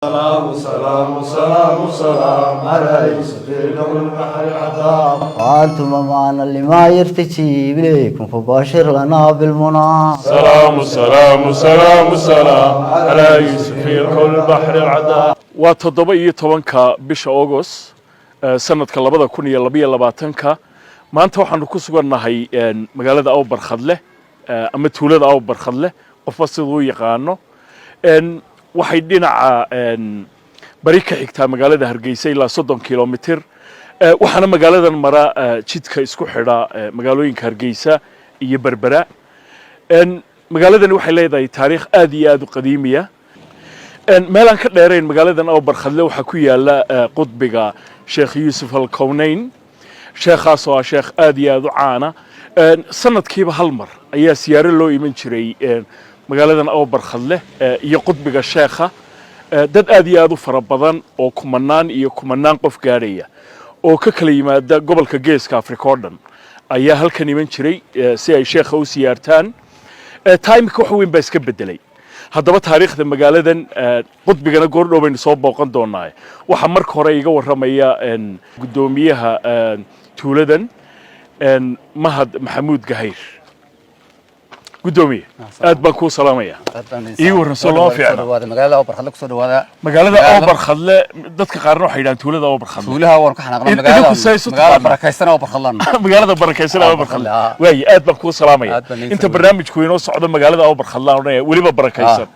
سلام على يوسف قبل البحر العذاب وأنتم معنا لما يرتجي إليكم فباشر لنا بالمنى سلام على يوسف قبل البحر العذاب وتضبط يتوانكا بيش أغسطس سنة كلابدا كونية لبيا لباتنكا ما أنت وحنا كوسوغنا هاي مقالة أو برخدله أما تولد أو برخدله وفصلوا يقانو waxay dhinaca bari ka xigtaa magaalada Hargeysa ilaa 30 kilomitir waxaana magaaladan mara jidka isku xidha magaalooyinka Hargeysa iyo Berbera magaaladani waxay leedahay taariikh aad iyo aad u qadiimiya meelan ka dheerayn magaaladan oo barkhadle waxa ku yaala qudbiga Sheekh Yusuf al-Kawnayn sheekhaas oo sheekh aad iyo aad u caana sanadkiiba hal mar ayaa siyaaro loo iman jiray magaaladan oo barkhadle iyo qudbiga sheekha dad aad iyo aad u fara badan oo kumanaan qof gaaraya oo ka kala yimaada gobolka Geeska Afrika oo dhan ayaa halkan iman jiray si ay sheekha u siyaartaan taymka wax weyn baa iska bedelay haddaba taariikhda magaaladan qudbigana goordhow baynu soo booqan doonaa waxa marka hore iga waramaya gudoomiyaha tuuladan Mahad Maxamuud Gahayr gudoomiye aad baan ku salaamaya iyo rasuul fiicna magaalada oo barkhadle ku soo dhawaada magaalada oo barkhadle dadka qaarna waxay yiraahdaan tuulada oo barkhadle tuulaha waan ka xanaaqnaa magaalada barakaysan oo barkhadlan magaalada barakaysan oo barkhadle way aad baan ku salaamaya inta barnaamijku inoo socdo magaalada oo barkhadlan waliba barakaysan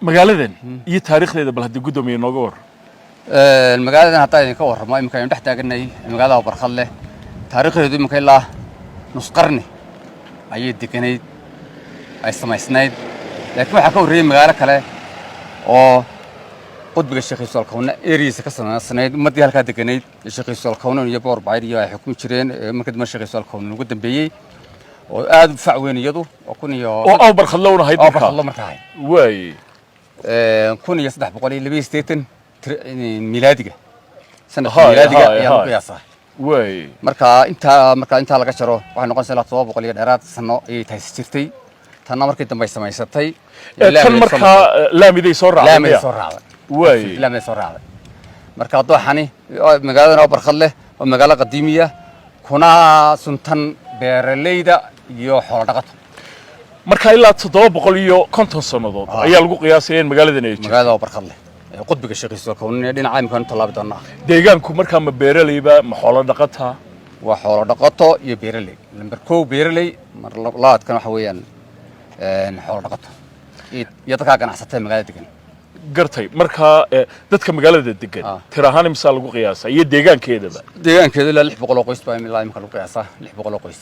magaaladan iyo taariikhdeeda bal hadii gudoomiye nooga war magaaladan hataa idin ka warramo imka aynu dhex taaganay magaalada oo barkhadle taariikhdeedu imka ilaa nus qarni ayay deganayd ay samaysnayd laakiin waxa ka horreeyay magaalo kale oo qudbiga Sheekh Yusuf al-Kawnayn eriisa ka samaysnayd madii halka deganayd Sheekh Yusuf al-Kawnayn iyo boor bayr iyo ay xukumi jireen markii dambe Sheekh Yusuf al-Kawnayn ugu dambeeyay oo aad u fac weyn iyadu oo kun iyo oo barkhadlowna hayd markaa way 1382 milaadiga sanadka milaadiga ayaa lagu qiyaasaa way marka inta laga jaro waxay noqonaysaa 700 iyo dheeraad sano ay tahay jirtay tan markii dambe ay samaysatay tan marka laamiday soo raacday way laamiday soo raacday marka dooxani magaalada oo barkhadle oo magaalo qadiimiya kuna suntan beeraleyda iyo xoolo dhaqato marka ilaa 750 sanadood ayaa lagu qiyaasay in magaaladan ay jirto magaalada oo barkhadle qudbiga Sheekh Yusuf al-Kawnayn dhinaca imkaan talaabi doonaa deegaanku marka ma beeraleyba ma xoolo dhaqata waa xoolo dhaqato iyo beeraley lambar 1 beeraley mar labaadkan waxa weeyaan xoolo dhaqato iyo dadka ganacsatada magaalada degan gartay marka dadka magaalada degan tirahaan imsa lagu qiyaasay iyo deegaankeeda ilaa 600 qoys baa ilaa imka lagu qiyaasaa 600 qoys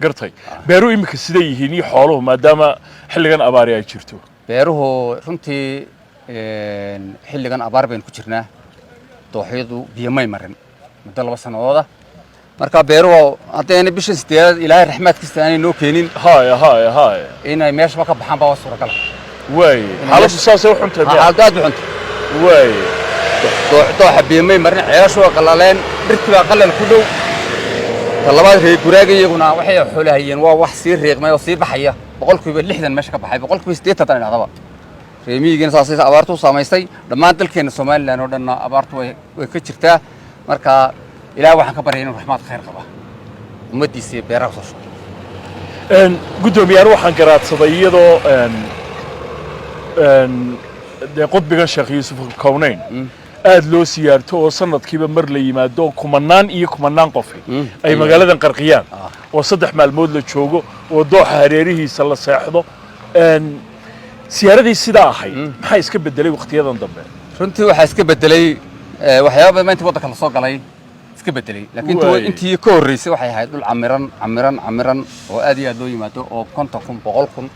gartay beeru imka sidee yihiin iyo xooluhu maadaama xilligan abaari ay jirto beeruhu runtii xilligan abaar baynu ku jirnaa dooxyadu biyo may marin muddo 2 sanadooda marka beeruhu haddayna bisha 8 ilaahay raxmaadkiisa aanay noo keenin haay inay meeshaba ka baxaan baa suuragal way xaaladu saasay u xuntahay xaaladu aad u xuntahay way dooxa biyo may marin ceelashu qalaleen dhirtiba qalal ku dhow talabaad reey guraaga iyaguna waxay xoolahayeen waa wax sii reeqmay oo sii baxaya 60% meesha ka baxay 80% tan dhacdaba reemiyigan saasay abaartu saameysay dhammaan dalkeena Soomaaliland oo dhan abaartu way ka jirtaa marka ilaahay waxaan ka baryaynaa raxmaad khayr qaba ummadiisa beeraha soo shaqo gudoomiyaha waxaan garaadsaday iyadoo qudbiga Sheekh Yusuf al-Kawnayn aad loo siyaarto oo sanadkiiba mar la yimaado kumanaan qof ay magaaladan qarqiyaan oo 3 maalmood la joogo oo dooxa hareerihiisa la seexdo siyaaradii sida ahay maxay iska bedelay waqtiyadan dambe runtii waxa iska bedelay waxyaabo badan intii waddanka la soo galay iska bedelay laakiin intii ka horreysay waxay ahayd dhul camiran oo aad iyo aad loo yimaado oo 50,000 100,000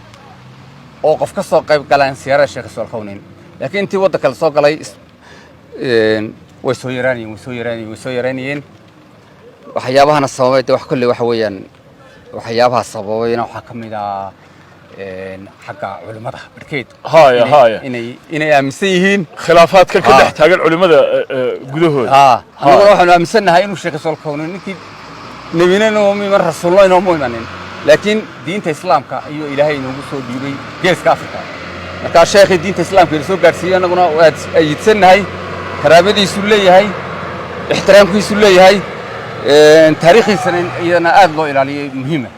oo qof ka soo qayb galaan siyaarada Sheekh Yusuf al-Kawnayn laakiin intii waddanka la soo galay way soo yaraanayeen waxyaabahana sababay wax kulli waxa weeyaan waxyaabaha sababayna waxa kamid ah xagga culimada barkeed inay aaminsan yihiin khilaafaadka ka dhex taagan culimada gudahooda anaguna waxaanu aaminsanahay inuu Sheekh Yusuf al-Kawnayn ninkii nabiyana oo mar rasuulna oo muuminanin laakiin diinta islaamka iyo ilaahay inuu soo dhiibay geeska Afrika markaa sheekhii diinta islaamka ila soo gaadhsiiyey annaguna waad ayidsannahay karaamadiisu leeyahay ixtiraamkiisu leeyahay taariikhiisana iyadana aad loo ilaaliyay muhiima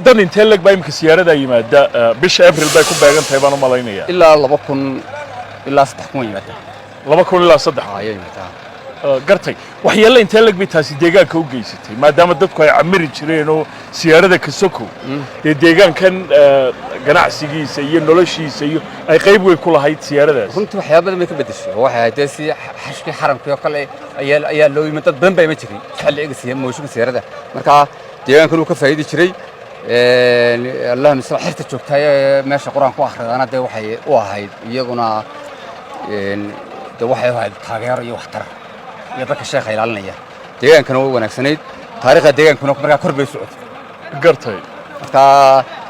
dad intee leg baa imika siyaarada yimaada bisha April bay ku beegan tahay baan u malaynayaa ilaa 2000 ilaa 3000 yimaada 2000 ilaa 3 ayay yimaada gartay waxyeello intee lag bay taasi deegaanka u geysatay maadaama dadku ay camiri jireen oo siyaarada ka sokow ee deegaankan ganacsigiisa iyo noloshiisa iyo ay qayb weyn ku lahayd siyaaradaas runtii waxyaabada may ka bedeshay waxay ahayd si xashkii xaramka oo kale ayaa loo yimid dad badan bay ma jiray xilliga siyaarada marka deegaankan uu ka faa'iidi jiray الله نسمع حرت joogtay meesha quraan ku akhridaana de waxay u ahayd iyaguna de waxay ahayd taageero iyo waxtar iyo dadka sheekha ilaalinaya deegaankana way wanaagsanayd taariikhda deegaankuna markaa kor bay socotay gartay marka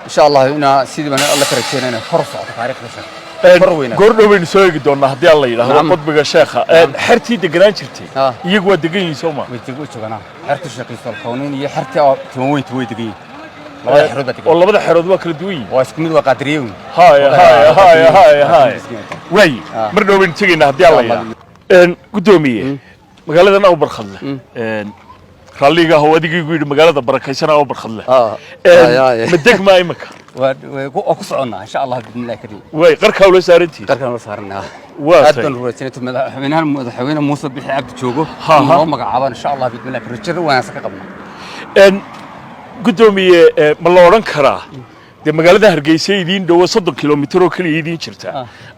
insha Allah ina sidii baan alla ka rajeynayna kor socdo taariikhda sheekha goordhow baynu soo eegi doonaa haddii alla yidhaahdo qodbiga sheekha xertii deganaan jirtay iyagu waa degan yihiin soo ma way jooganaa xerta sheekhiisa alqawniin iyo xerta timaweynta way degan yihiin والله حرود واكل دوي واسكميد وقادريون هاي واي مرنا وين تجينا هدي الله ان قدوميه مقالة أو برخله خليها هو دقيق يقول مقالة بركيسنا أو برخله مدق ما يمك وقصعنا إن شاء الله بإذن الله كريم واي قرك ولا سارتي قرك ولا سارنا أدنى روتينة مدحوينها مدحوينها موسى بيحي عبد شوقه ها مقعبان إن شاء الله بإذن الله كريم وانا سكا قبلنا ان قدوميه ما la oran karaa de magaalada Hargeysa idin dhow 30 kilomitir oo kaliya idin jirta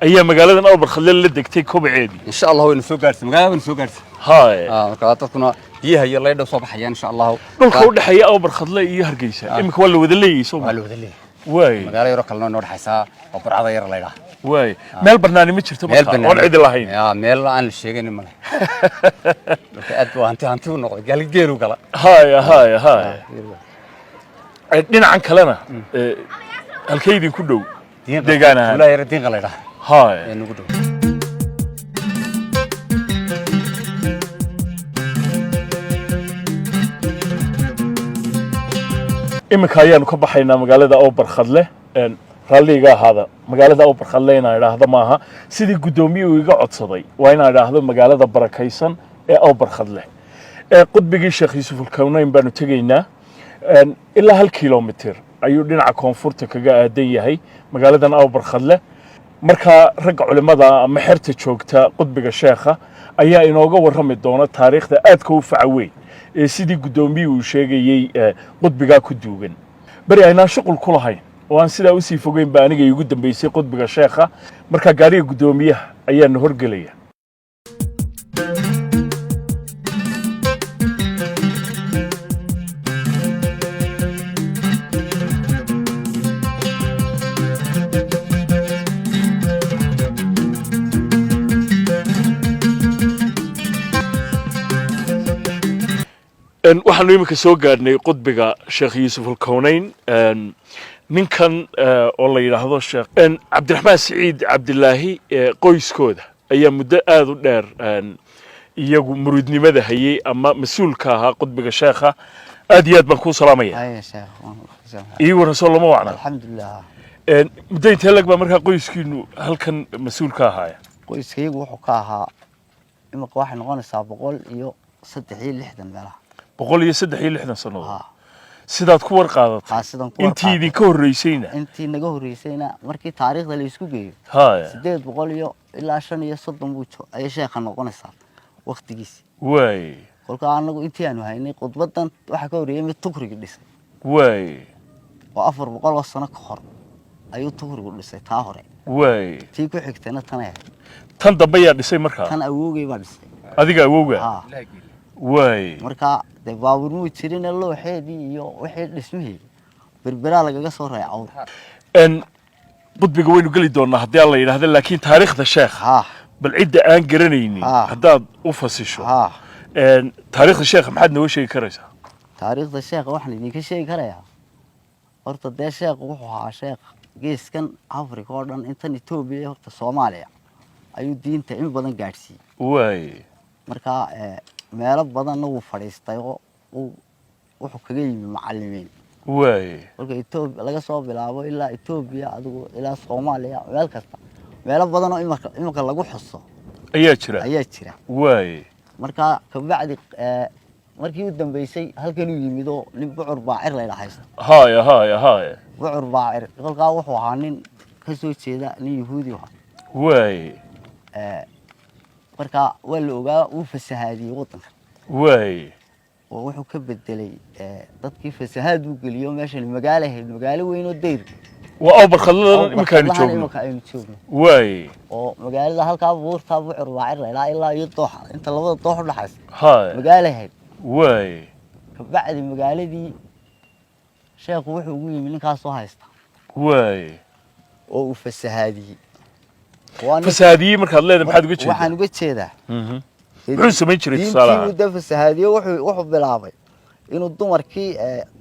ayaa magaaladan Awbar Khadle la degtay kobaceedi insha Allah way soo gaartay magaalada way soo gaartay haay marka dadkuna biyaha iyo leedo soo baxayaan insha Allah dhulka u dhaxeeya Awbar Khadle iyo Hargeysa imika waa la wada leeyay soo waa la wada leeyay way magaalo yar kale noo dhaxaysa oo barcada yar leeyahay way meel barnaamij jirta marka oo cid lahayn meel aan la sheegin ma leh marka aad waa hanti u noqday galgeelu gala haay dhinacan kalena halkeydii ku dhow deegaanaha la yar diin qalayda haay nagu dhow imika ayaanu ka baxaynaa magaalada Awbar Khadle raalliga ahaada magaalada Awbar Khadle inaan idhaahdo maaha sidii gudoomiyuhu iga codsaday waa inaan idhaahdo magaalada barakaysan ee Awbar Khadle qudbigii Sheekh Yuusuf al-Kawnayn baanu tegaynaa ilaa 1 kilomitir ayuu dhinaca koonfurta kaga aadan yahay magaaladan Awbar Khadle marka rag culimada ama xerta joogta qudbiga sheekha ayaa inooga warrami doona taariikhda aadka u facaweyn ee sidii gudoomiyuhu sheegayay qudbiga ku duugan bari ayna shaqul ku lahayn oo aan sidaa u sii fogeyn ba aniga igu dambeysay qudbiga sheekha marka gaariga gudoomiyaha ayaa horgelaya waxaanu imika soo gaadhnay qudbiga Sheekh Yuusuf al-Kawnayn ninkan oo la yiraahdo Sheekh Cabdiraxmaan Saciid Cabdilaahi qoyskooda ayaa muddo aad u dheer iyagu muridnimada hayay ama mas'uulka ahaa qudbiga sheekha aad iyo aad baan ku salaamaya ay sheekh iyo rasuul ma wacna alxamdulillah muddo intee lag ba marka qoyskiinu halkan mas'uulka ahaa qoyskaygu wuxuu ka ahaa imika waxay noqonaysaa 163 meelaha 163 sanadood sidaad ku warqaadatay intii idin ka horeysayna intii naga horeysayna markii taariikhda la isku geeyo 800 iyo ilaa 530 buu ay sheekha noqonaysaa waqtigiisa way kolka anagu intii aanu haynay qudbadan waxa ka horeeyay mid tukriga dhisay way oo 400 sano ka hor ayuu tukrigu dhisay taa hore way tii ku xigtayna tan dambe yaa dhisay markaa tan awowgay baa dhisay adiga awowga way marka de baabur muu jirin looxeedii iyo wixii dhismihii berbera lagaga soo raacay qudbiga waynu gali doonaa haddii alla yiraahdo laakiin taariikhda sheekh bal cidda aan garanaynin haddaad u fasisho taariikhda sheekh maxaad noo sheegi karaysaa taariikhda sheekh waxaan idinka sheegi karayaa horta dee sheekh wuxuu ahaa sheekh geeskan Afrika oo dhan intan Itoobiya horta Soomaaliya ayuu diinta in badan gaarsiiyay way marka meelo badan uu fadhiistay oo wuxuu kaga yimi macallimiin واي kolka Ethiopia laga soo bilaabo ilaa Ethiopia adigu ilaa Soomaaliya meel kasta meelo badan oo imika lagu xuso ayaa jira واي marka ka bacdi markii uu dambeysay halkan uu yimido nin bucur baacir la haysto هاي bucur baacir kolka wuxuu ahaa nin ka soo jeeda nin Yahuudi ah واي marka waa la ogaa uu fasahaadiyay wadanka واي oo wuxuu ka bedelay dadkii fasahaad uu geliyo meeshan magaalo weyn oo deyr وأوبر خلنا مكان يشوفنا واي oo magaalada halka buurta bucur baacir ilaa iyo dooxa inta labada doox u dhaxaysa هاي magaalaheed واي ka bacdi magaaladii sheekhu wuxuu ugu yimid ninkaas soo haysta واي oo uu fasahaadiyay fasahaadiyay markaad leedahay maxaad uga jeedaa waxaan uga jeedaa wuxuu samayn jiray tusaalaha intii uu fasahaadiyay wuxuu bilaabay inuu dumarkii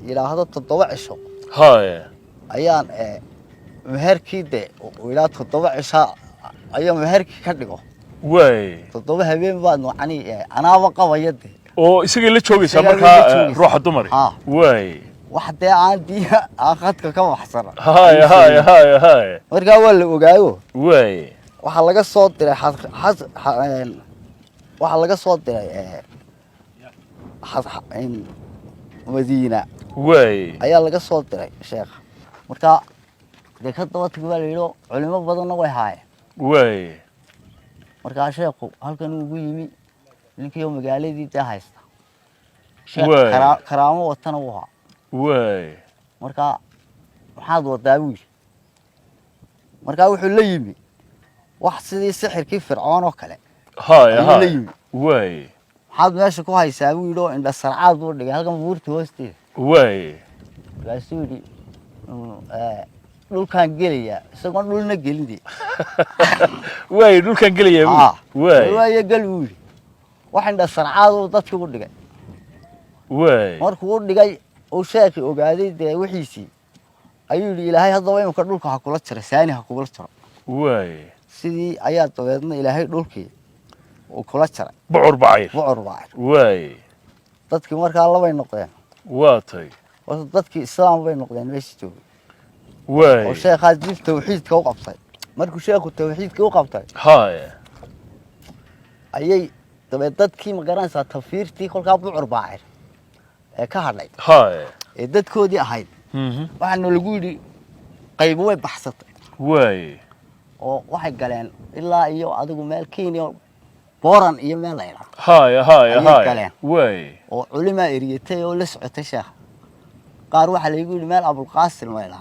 yiraahdo 7 cisho هاي ayaan meherkii de ilaa 7 cisho ayaan meherkii ka dhigo واي 7 habeen baa noocani anaaba qabayade oo isaga la joogaysa markaa ruuxa dumar واي wax de aan diya aqadka ka waxsan هاي marka waa la ogaayo واي waxa laga soo diray waxa laga soo diray Madiina واي ayaa laga soo diray sheekh marka de ka daba tag baa leeyo culimo badan way haayeen واي marka sheekhu halkan uu ugu yimi ninkii magaaladii taa haysta karaamo watana uu ahaa واي marka waxaad wadaa wiil marka wuxuu la yimi wax sidii sixirkii fircoon oo kale هاي واي waxaad meesha ku haysaa wiilo indha sarcaad uu dhigay halkan buurta hoosteeda واي laasuudi dhulkan gelaya isagoo dhulna gelindi واي dhulkan gelaya واي gal wiil wax indha sarcaad uu dadka u dhigay واي markuu u dhigay oo sheekhi ogaaday de wixiisi ayuu ilaahay hadaba imka dhulka ha kula jira saani ha kula jiro واي sidii ayaa dabeedna ilaahay dhulkii oo kula jira bucur baacir واي dadkii markaa labay noqdeen waatay oo dadkii islaam bay noqdeen meeshii joogay واي oo sheekha dib tawxiidka u qabtay markuu sheekhu tawxiidka u qabtay هاي ayay dabeed dadkii ma garanaysaa tafiirtii kolkaa bucur baacir ka hadlay هاي dadkoodii ahayd waxaana lagu yiri qayb way baxsatay واي oo waxay galeen ilaa iyo adigu meel Kenya booran iyo meel ay raad هاي واي oo culimo eriyatay oo la socotay sheekh qaar waxa la igu yiri meel Abul Qaasim wayla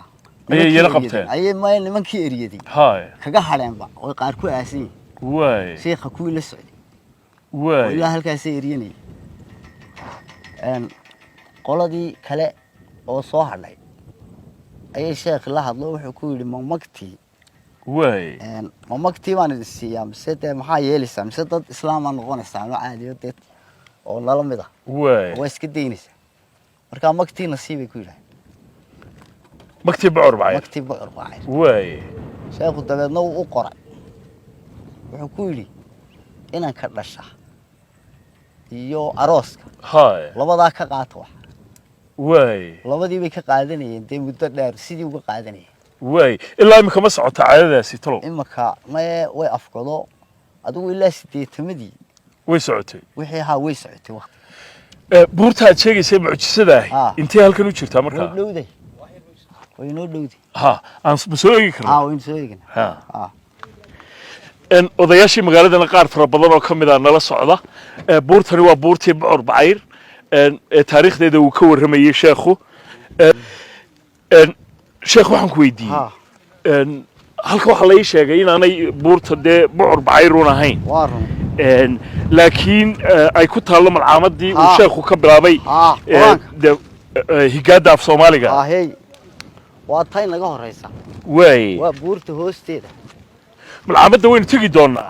ayay la qabteen ayay ma nimankii eriyadii هاي kaga hadheenba oo qaar ku aasin واي sheekha ku la socday واي ilaa halkaas eriyanay qoladii kale oo soo hadhay ayay sheekh la hadlo wuxuu ku yiri mamagtii واي mamagtii baan idin siiyaa mise de maxaa yeelaysaa mise dad islaam aan noqonaysaa oo caadiyo dad oo nala mid ah واي way iska deynaysaa marka magtii nasiibay ku yiraahdo مكتب bucur baacir magtii bucur baacir واي sheekhu dabeedna uu u qoray wuxuu ku yiri inaan ka dhasha iyo arooska هاي labadaa ka qaato wax واي labadii bay ka qaadanayeen de muddo dheer sidii uga qaadanayeen واي ilaa imika ma socota caadadaasi talo imaka way afkado adigu ilaa 8 way socotay wixii ha way socotay waqti buurta aad sheegaysay mucjisada ah intee halkan u jirtaa markaa dhowday way noo dhowday ha aan soo eegi karnaa way soo eegin odayaashii magaaladana qaar fara badan oo ka mid ah nala socda buurtani waa buurtii bucur baacir taariikhdeeda uu ka warramayay sheekhu sheekh waxaan ku weydiiyey halka waxaa la ii sheegay inaanay buurta dee bucur bacayrun ahayn laakiin ay ku taallo malcaamadii uu sheekhu ka bilaabay higaada af soomaaliga waa tay naga horeysa waay waa buurta hoosteeda malcaamadda waynu tegi doonaa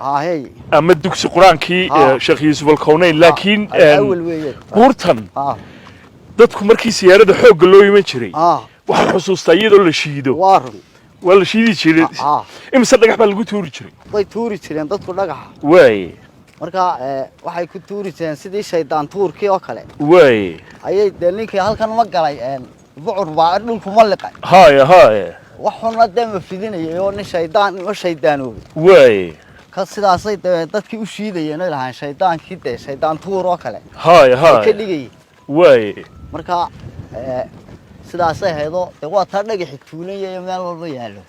ama dugsi qur-aankii sheekh yuusuf alkownayn laakiin buurtan dadku markii siyaarada xoogga loo iman jiray waxaan xusuustaa iyadoo la shiido waa la shiidi jiray imise dhagax baa lagu tuuri jiray way tuuri jireen dadku dhagaxa waay marka waxay ku tuuri jireen sidii shaydaan tuurkii oo kale waay ayay de ninkii halkan ma galay bucur baa dhulku ma liqay هاي هاي waxuna dama fidinayo nin shaydaanoobay واي ka sidaasay dadkii u shiidayeen ilahan shaydaankii de shaydaan tuur oo kale هاي ka هاي dhigay واي marka sidaasay haydo waa taa dhagaxi tuulanaya meel walba yaalo